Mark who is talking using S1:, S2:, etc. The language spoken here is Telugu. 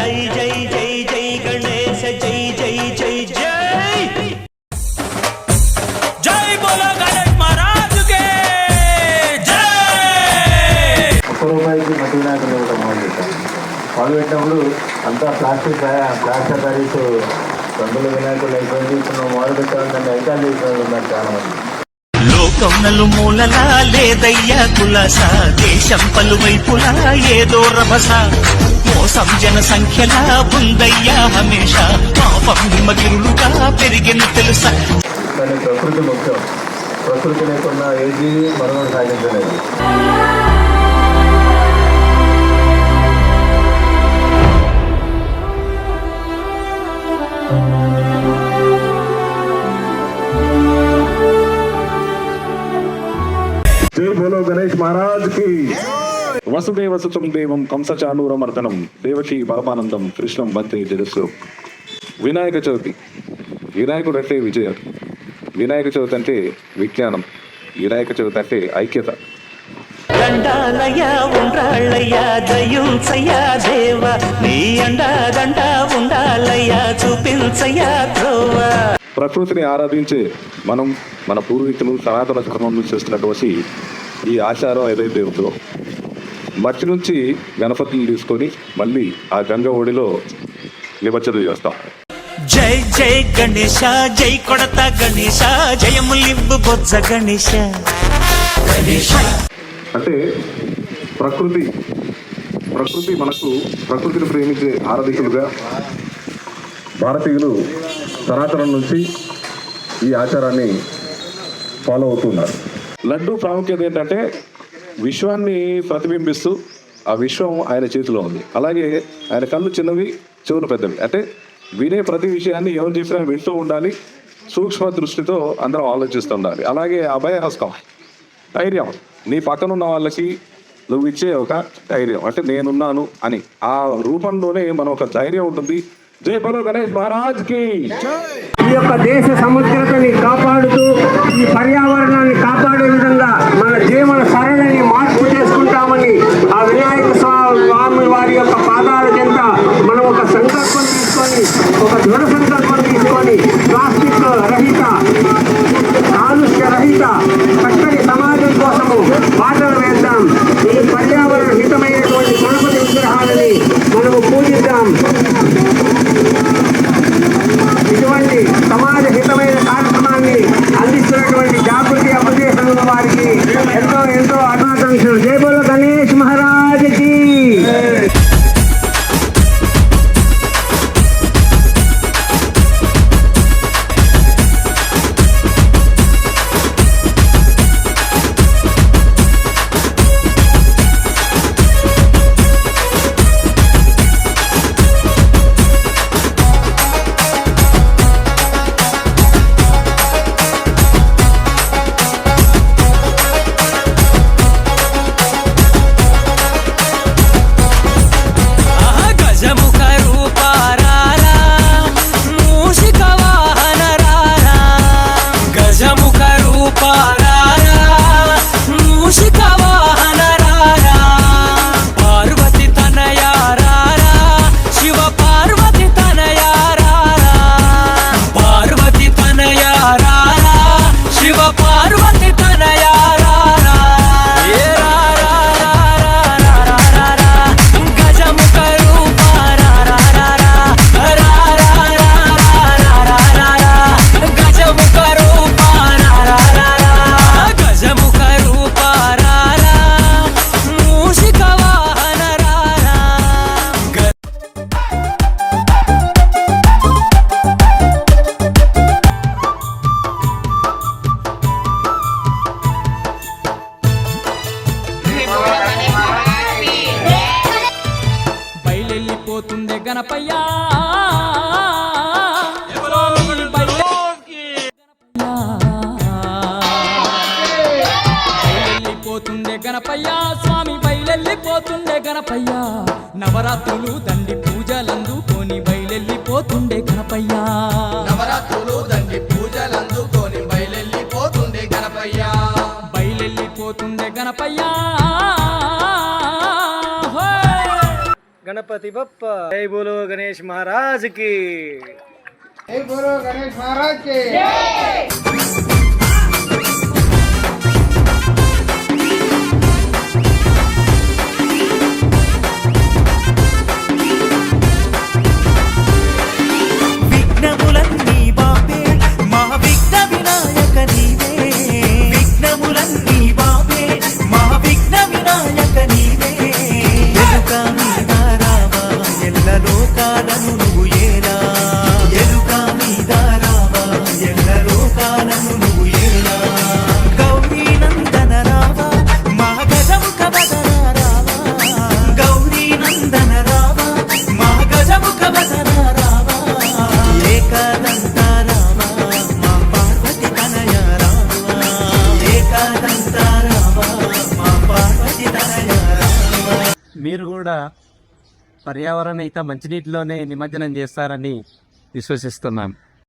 S1: జై జై జై జై గణేశ జై జై జై జై జై బోలో గణేష్ మహారాజ్ కే జై.
S2: రూపాయికి మట్టి వినాయకులు ఇవ్వడం మొదలుపెట్టినప్పుడు అంతా ప్లాస్టిక్ తయారీస్ రంగుల వినాయకులు అయిపోయింది. ఇప్పుడు మొదలు పెట్టాలంటే ఐకాన్ చేసిన ఉన్నారు చాలా మంది.
S1: లోకం నలుమూలలా లేదయ్యా కులస, దేశం పలువైపులా ఏదో రభస, మోసం జన సంఖ్యలా ఉందయ్యా హమేష, పాపం హిమగిరులుగా పెరిగిన తెలుసా.
S2: కానీ ప్రకృతి ముఖ్యం. ప్రకృతి లేకుండా ఏ జీవి మనుగడ సాగించలేదు.
S3: జై బోలో గణేష్ మహారాజ్ కి. వసుదేవ సుతం దేవం కంసచానూరమర్దనం దేవకి పరమానందం కృష్ణం వందే జగస్సు. వినాయక చవితి. వినాయకుడు అంటే విజయం, వినాయక చవితి అంటే విజ్ఞానం, వినాయక చవితి అంటే ఐక్యత.
S1: దండాలయ్యా ఉండాలయ్యా దయుంచయ్యా దేవ, నీ అండాదండ ఉండాలయ్యా చూపించయ్యా త్రోవ.
S3: ప్రకృతిని ఆరాధించే మనం మన పూర్వీకులు సనాతన ధర్మం నుంచి చేస్తున్నటువంటి ఈ ఆచారం ఏదైతే ఉందో, మట్టి నుంచి గణపతిని తీసుకొని మళ్ళీ ఆ గంగ ఒడిలో నిమజ్జనం చేస్తాం.
S1: జై జై గణేశ జై కొడత గణేశ, జయములివ్వు బొజ్జ గణేశ.
S3: అంటే ప్రకృతి మనకు ప్రకృతిని ప్రేమించే ఆరాధికులుగా భారతీయులు సనాతనం నుంచి ఈ ఆచారాన్ని ఫాలో అవుతున్నారు. లడ్డు ప్రాముఖ్యత ఏంటంటే విశ్వాన్ని ప్రతిబింబిస్తూ ఆ విశ్వం ఆయన చేతిలో ఉంది. అలాగే ఆయన కళ్ళు చిన్నవి, చెవులు పెద్దవి. అంటే వినే ప్రతి విషయాన్ని ఎవరు చెప్పినా వింటూ ఉండాలి. సూక్ష్మ దృష్టితో అందరం ఆలోచిస్తూ ఉండాలి. అలాగే అభయహస్తం, ధైర్యం, నీ పక్కన ఉన్న వాళ్ళకి నువ్వు ఇచ్చే ఒక ధైర్యం, అంటే నేనున్నాను అని ఆ రూపంలోనే మనం ఒక ధైర్యం ఉంటుంది. జై బోలో గణేష్ మహారాజ్ కి.
S4: ఈ యొక్క దేశ సముద్రతని కాపాడుతూ ఈ పర్యావరణాన్ని కాపాడే విధంగా మన జీవన సరళిని మార్పు చేసుకుంటామని ఆ వినాయక స్వామి వారి యొక్క పాదాల చెంత మనం ఒక సంకల్పం తీసుకొని, ఒక దృఢ సంకల్పం తీసుకొని ప్లాస్టిక్ రహిత, కాలుష్య రహిత చక్కని సమాజం కోసము బాటలు వేద్దాం. ఈ పర్యావరణ హితమైనటువంటి గణపతి విగ్రహాలని మనము పూజిద్దాం. ఇటువంటి సమాజ హితమైన కార్యక్రమాన్ని అందిస్తున్నటువంటి జాగృతి అప్లికేషన్ ఉన్న వారికి ఎంతో ఎంతో అభినందనలు. జై బోలో గణేష్ మహారాజ్ కి.
S5: బయలెళ్ళిపోతుండే గణపయ్యా, బయలెళ్ళిపోతుండే గణపయ్యా, స్వామి బయలెళ్ళిపోతుండే గణపయ్యా. నవరాత్రులు దండి పూజలందుకొని బయలెళ్ళిపోతుండే గణపయ్యా,
S6: నవరాత్రులు దండి పూజలందుకొని బయలెళ్ళిపోతుండే గణపయ్యా,
S5: బయలెళ్ళిపోతుండే గణపయ్యా.
S7: गणपति बप्पा जय बोलो गणेश महाराज की
S8: जय बोलो गणेश महाराज के
S1: విఘ్నములన్నీ బాపే మా విఘ్న వినాయక నీవే విఘ్నములన్నీ బాపే మా విఘ్న వినాయక నీవే ఎలుక మీద రావా ఎల్ల లోకాలను నువ్వు ఏలా ఎలుక మీద రావా ఎల్ల లోకాలను నువ్వు ఏలా గౌరీ నందన రావా మా గజముఖ వదన రావా గౌరీ నందన రావా మా గజముఖ వదన రావా ఏకదంత రావా మా పార్వతి తనయ రావా ఏకదంత రావా మా పార్వతి తనయ రావా.
S7: మీరు కూడా పర్యావరణ హిత మంచినీటిలోనే నిమజ్జనం చేస్తారని విశ్వసిస్తున్నాం.